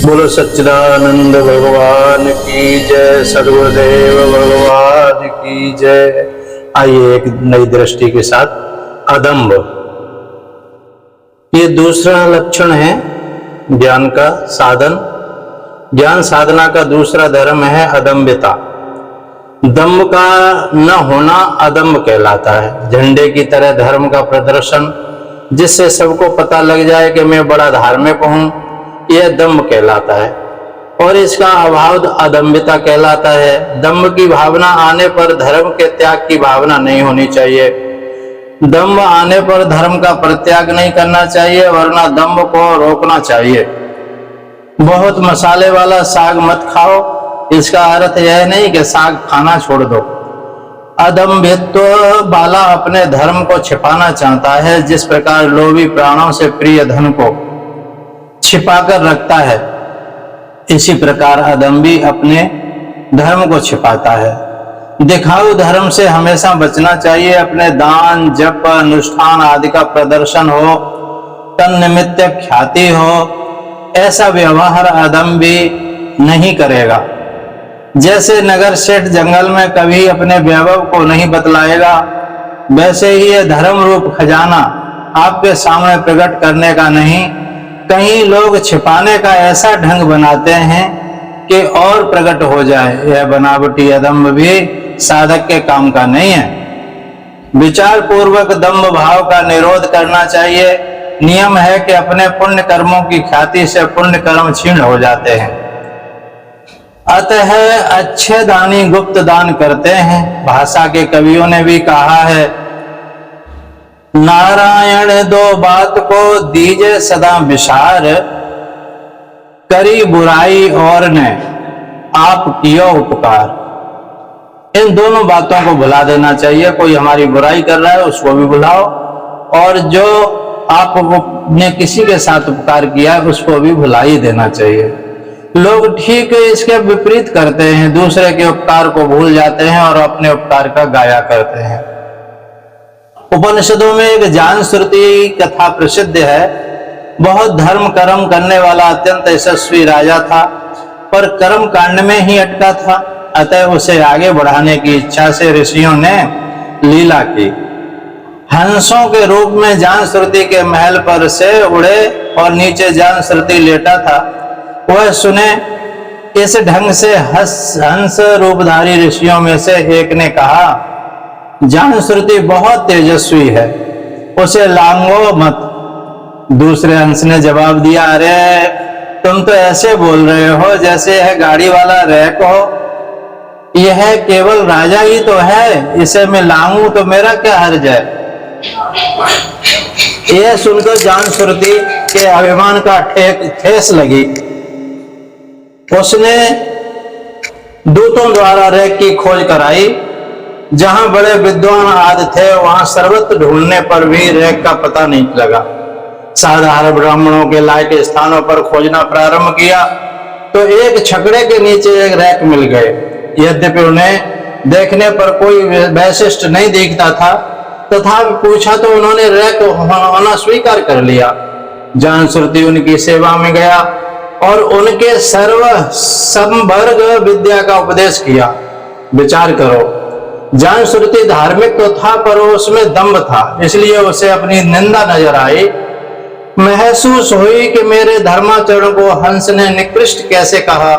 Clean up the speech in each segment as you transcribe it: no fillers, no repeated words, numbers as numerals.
बोलो सच्चिदानंद भगवान की जय, सर्वदेव भगवान की जय। आइए एक नई दृष्टि के साथ अदम्भ, ये दूसरा लक्षण है ज्ञान का साधन। ज्ञान साधना का दूसरा धर्म है अदम्भता। दम्भ का न होना अदम्भ कहलाता है। झंडे की तरह धर्म का प्रदर्शन, जिससे सबको पता लग जाए कि मैं बड़ा धार्मिक हूं, यह दम्भ कहलाता है। और इसका अभाव अदम्भता कहलाता है। दम्भ की भावना आने पर धर्म के त्याग की भावना नहीं होनी चाहिए। दम्भ आने पर धर्म का परित्याग नहीं करना चाहिए, वरना दम्भ को रोकना चाहिए। बहुत मसाले वाला साग मत खाओ, इसका अर्थ यह नहीं कि साग खाना छोड़ दो। अदम्भित्व वाला अपने धर्म को छिपाना चाहता है, जिस प्रकार लोभी प्राणों से प्रिय धन को छिपाकर रखता है, इसी प्रकार अदम्भी अपने धर्म को छिपाता है। दिखाऊ धर्म से हमेशा बचना चाहिए। अपने दान जप अनुष्ठान आदि का प्रदर्शन हो, तन्निमित्त ख्याति हो, ऐसा व्यवहार अदम्भी नहीं करेगा। जैसे नगर सेठ जंगल में कभी अपने वैभव को नहीं बतलाएगा, वैसे ही यह धर्म रूप खजाना आपके सामने प्रकट करने का नहीं, कहीं लोग छिपाने का ऐसा ढंग बनाते हैं कि और प्रकट हो जाए। यह बनावटी अदम्भ भी साधक के काम का नहीं है। विचार पूर्वक दम्भ भाव का निरोध करना चाहिए। नियम है कि अपने पुण्य कर्मों की ख्याति से पुण्य कर्म क्षीण हो जाते हैं। अतः अच्छे दानी गुप्त दान करते हैं। भाषा के कवियों ने भी कहा है, नारायण दो बात को दीजे सदा विचार, करी बुराई और ने आप कियो उपकार। इन दोनों बातों को भुला देना चाहिए। कोई हमारी बुराई कर रहा है उसको भी भुलाओ, और जो आपने किसी के साथ उपकार किया है उसको भी भुला ही देना चाहिए। लोग ठीक इसके विपरीत करते हैं, दूसरे के उपकार को भूल जाते हैं और अपने उपकार का गाया करते हैं। उपनिषदों में एक जान श्रुति कथा प्रसिद्ध है। बहुत धर्म कर्म करने वाला अत्यंत यशस्वी राजा था, पर कर्म कांड में ही अटका था। अतः उसे आगे बढ़ाने की इच्छा से ऋषियों ने लीला की। हंसों के रूप में जान श्रुति के महल पर से उड़े और नीचे जान श्रुति लेटा था। वह सुने। इस ढंग से हंस रूपधारी ऋषियों में से एक ने कहा, जान श्रुति बहुत तेजस्वी है, उसे लांघो मत। दूसरे हंस ने जवाब दिया, अरे तुम तो ऐसे बोल रहे हो जैसे यह गाड़ी वाला रैक हो। यह केवल राजा ही तो है, इसे मैं लांघूं तो मेरा क्या हर्ज है। यह सुनकर जान श्रुति के अभिमान का ठेस लगी। उसने दूतों द्वारा रैक की खोज कराई। जहां बड़े विद्वान आदि थे, वहां सर्वत्र ढूंढने पर भी रैक का पता नहीं लगा। साधारण ब्राह्मणों के लायक स्थानों पर खोजना प्रारंभ किया तो एक छकड़े के नीचे एक रैक मिल गए। यद्यपि उन्हें देखने पर कोई वैशिष्ट नहीं दिखता था, तथापि पूछा तो उन्होंने रैक होना स्वीकार कर लिया। जान श्रुति उनकी सेवा में गया और उनके सर्व संवर्ग विद्या का उपदेश किया। विचार करो, जान श्रुति धार्मिक तो था, पर उसमें दम्भ था, इसलिए उसे अपनी निंदा नजर आई। महसूस हुई कि मेरे धर्माचरण को हंस ने निकृष्ट कैसे कहा।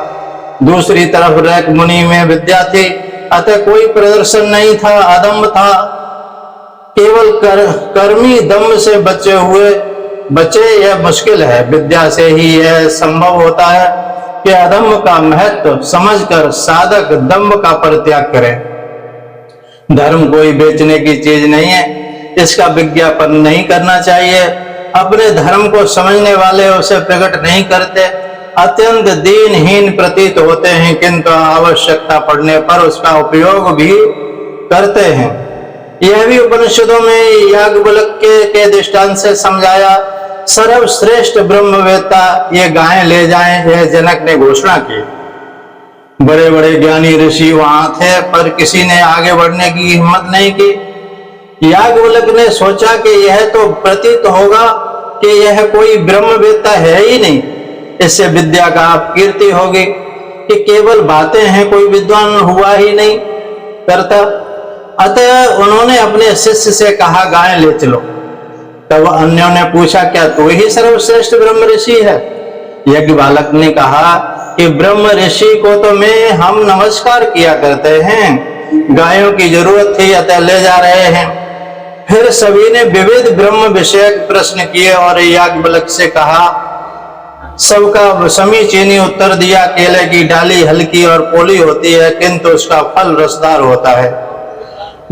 दूसरी तरफ रैक मुनि में विद्या थी, अतः कोई प्रदर्शन नहीं था, अदम्भ था। केवल कर्मी दम्भ से बचे यह मुश्किल है। विद्या से ही यह संभव होता है कि अदम्भ का महत्व समझकर साधक दम्भ का परित्याग करे। धर्म कोई बेचने की चीज नहीं है, इसका विज्ञापन नहीं करना चाहिए। अपने धर्म को समझने वाले उसे प्रकट नहीं करते, अत्यंत दीनहीन प्रतीत होते हैं, किंतु आवश्यकता पड़ने पर उसका उपयोग भी करते हैं। यह भी उपनिषदों में याज्ञवल्क्य के दृष्टांत से समझाया। सर्वश्रेष्ठ ब्रह्मवेत्ता ये गायें ले जाएं, यह जनक ने घोषणा की। बड़े बड़े ज्ञानी ऋषि वहां थे, पर किसी ने आगे बढ़ने की हिम्मत नहीं की। याज्ञवल्क्य ने सोचा कि यह तो प्रतीत होगा कि यह कोई ब्रह्मवेत्ता है ही नहीं, इससे विद्या का अपकीर्ति होगी कि केवल बातें हैं, कोई विद्वान हुआ ही नहीं करता। अतः उन्होंने अपने शिष्य से कहा, गाय ले चलो। तब अन्यों ने पूछा, क्या तू ही सर्वश्रेष्ठ ब्रह्म ऋषि है? यज्ञ बालक ने कहा कि ब्रह्म ऋषि को तो हम नमस्कार किया करते हैं, गायों की जरूरत थी अतः ले जा रहे हैं। फिर सभी ने विविध ब्रह्म विषयक प्रश्न किए और याज्ञवल्क्य से कहा, सबका समीचीनी उत्तर दिया। केले की डाली हल्की और पोली होती है किंतु उसका फल रसदार होता है।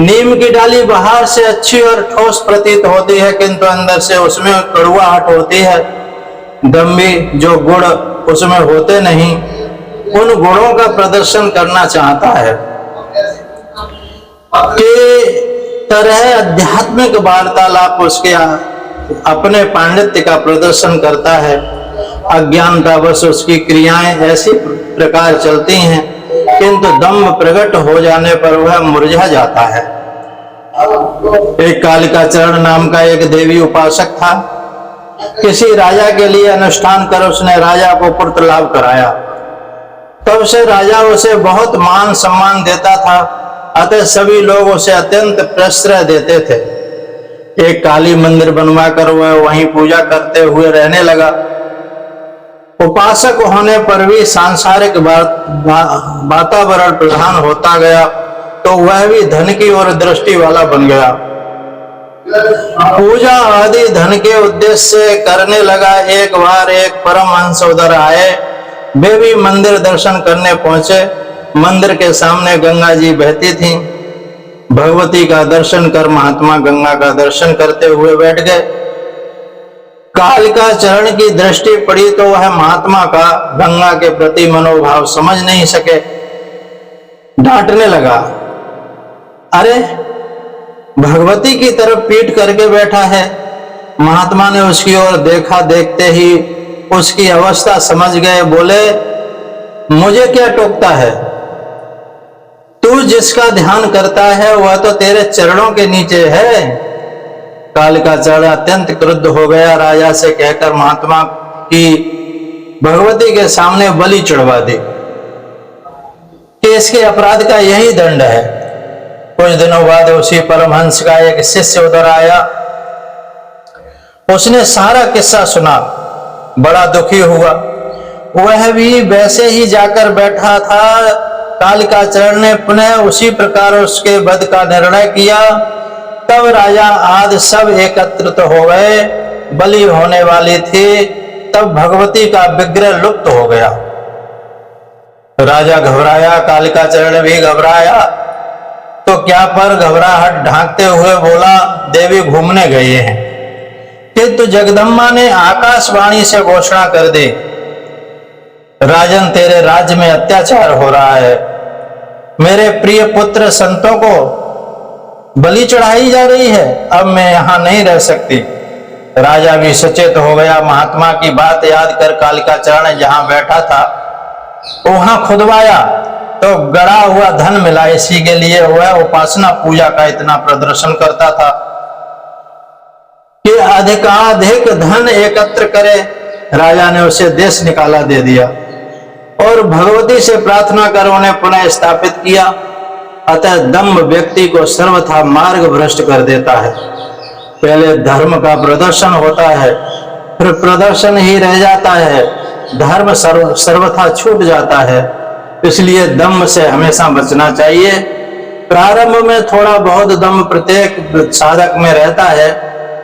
नीम की डाली बाहर से अच्छी और ठोस प्रतीत होती है किंतु अंदर से उसमें कड़वाहट होती है। दम्भी जो गुण उसमें होते नहीं, उन गुणों का प्रदर्शन करना चाहता है कि तरह आध्यात्मिक वार्तालाप उसके अपने पांडित्य का प्रदर्शन करता है। अज्ञानतावश उसकी क्रियाएं ऐसी प्रकार चलती हैं किंतु दम्भ प्रकट हो जाने पर वह मुरझा जाता है। एक कालिकाचरण नाम का एक देवी उपासक था। किसी राजा के लिए अनुष्ठान कर उसने राजा को पुत्र लाभ कराया। तब से राजा उसे बहुत मान सम्मान देता था, अतः सभी लोग उसे अत्यंत प्रश्रय देते थे। एक काली मंदिर बनवाकर वह वहीं पूजा करते हुए रहने लगा। उपासक होने पर भी सांसारिक वातावरण प्रधान होता गया तो वह भी धन की ओर दृष्टि वाला बन गया। पूजा आदि धन के उद्देश्य से करने लगा। एक बार एक परमहंस उधर आए, वे भी मंदिर दर्शन करने पहुंचे। मंदिर के सामने गंगा जी बहती थीं। भगवती का दर्शन कर महात्मा गंगा का दर्शन करते हुए बैठ गए। कालिकाचरण की दृष्टि पड़ी तो वह महात्मा का गंगा के प्रति मनोभाव समझ नहीं सके। डांटने लगा, अरे भगवती की तरफ पीठ करके बैठा है। महात्मा ने उसकी ओर देखा, देखते ही उसकी अवस्था समझ गए। बोले, मुझे क्या टोकता है? तू जिसका ध्यान करता है वह तो तेरे चरणों के नीचे है। कालिकाचरण अत्यंत क्रुद्ध हो गया। राजा से कहकर महात्मा की भगवती के सामने बलि चढ़वा दी कि इसके अपराध का यही दंड है। कुछ दिनों बाद उसी परमहंस का एक शिष्य उधर आया। उसने सारा किस्सा सुना, बड़ा दुखी हुआ। वह भी वैसे ही जाकर बैठा था। कालिकाचरण ने पुनः उसी प्रकार उसके वध का निर्णय किया। तब राजा आदि सब एकत्रित हो गए। बलि होने वाली थी, तब भगवती का विग्रह लुप्त हो गया। राजा घबराया, कालिकाचरण भी घबराया। तो क्या पर घबराहट ढांकते हुए बोला, देवी घूमने गए हैं। किंतु जगदम्बा ने आकाशवाणी से घोषणा कर दी, राजन तेरे राज्य में अत्याचार हो रहा है। मेरे प्रिय पुत्र संतों को बलि चढ़ाई जा रही है। अब मैं यहां नहीं रह सकती। राजा भी सचेत हो गया। महात्मा की बात याद कर कालिकाचरण जहां बैठा था वहां खुदवाया तो गड़ा हुआ धन मिला। इसी के लिए वह उपासना पूजा का इतना प्रदर्शन करता था कि अधिकाधिक धन एकत्र करे। राजा ने उसे देश निकाला दे दिया और भगवती से प्रार्थना कर उन्हें पुनः स्थापित किया। अतः दम्भ व्यक्ति को सर्वथा मार्ग भ्रष्ट कर देता है। पहले धर्म का प्रदर्शन होता है, फिर प्रदर्शन ही रह जाता है, धर्म सर्वथा छूट जाता है। इसलिए दम्भ से हमेशा बचना चाहिए। प्रारंभ में थोड़ा बहुत दम्भ प्रत्येक साधक में रहता है,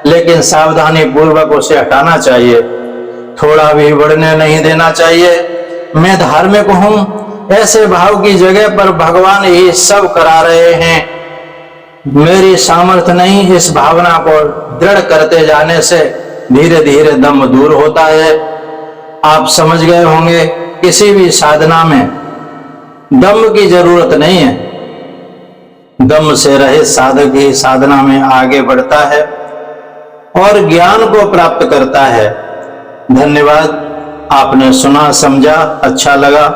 लेकिन सावधानी पूर्वक उसे हटाना चाहिए। थोड़ा भी बढ़ने नहीं देना चाहिए। मैं धार्मिक हूं, ऐसे भाव की जगह पर भगवान ही सब करा रहे हैं, मेरी सामर्थ्य नहीं, इस भावना को दृढ़ करते जाने से धीरे धीरे दम्भ दूर होता है। आप समझ गए होंगे, किसी भी साधना में दम्भ की जरूरत नहीं है। दम्भ से रहित साधक ही साधना में आगे बढ़ता है और ज्ञान को प्राप्त करता है। धन्यवाद। आपने सुना, समझा, अच्छा लगा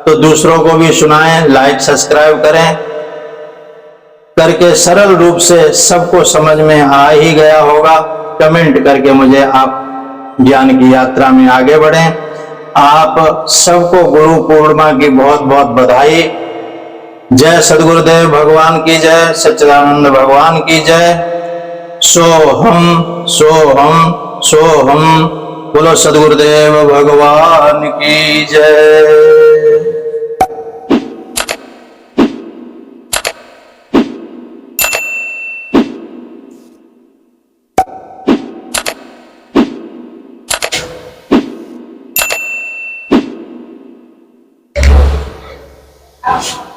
तो दूसरों को भी सुनाएं, लाइक सब्सक्राइब करें। करके सरल रूप से सबको समझ में आ ही गया होगा। कमेंट करके मुझे आप ज्ञान की यात्रा में आगे बढ़ें। आप सबको गुरु पूर्णिमा की बहुत बहुत बधाई। जय सद्गुरुदेव भगवान की जय, सच्चिदानंद भगवान की जय। सोहम सोहम सोहम। बोलो सद्गुरुदेव भगवान की जय। Ouch.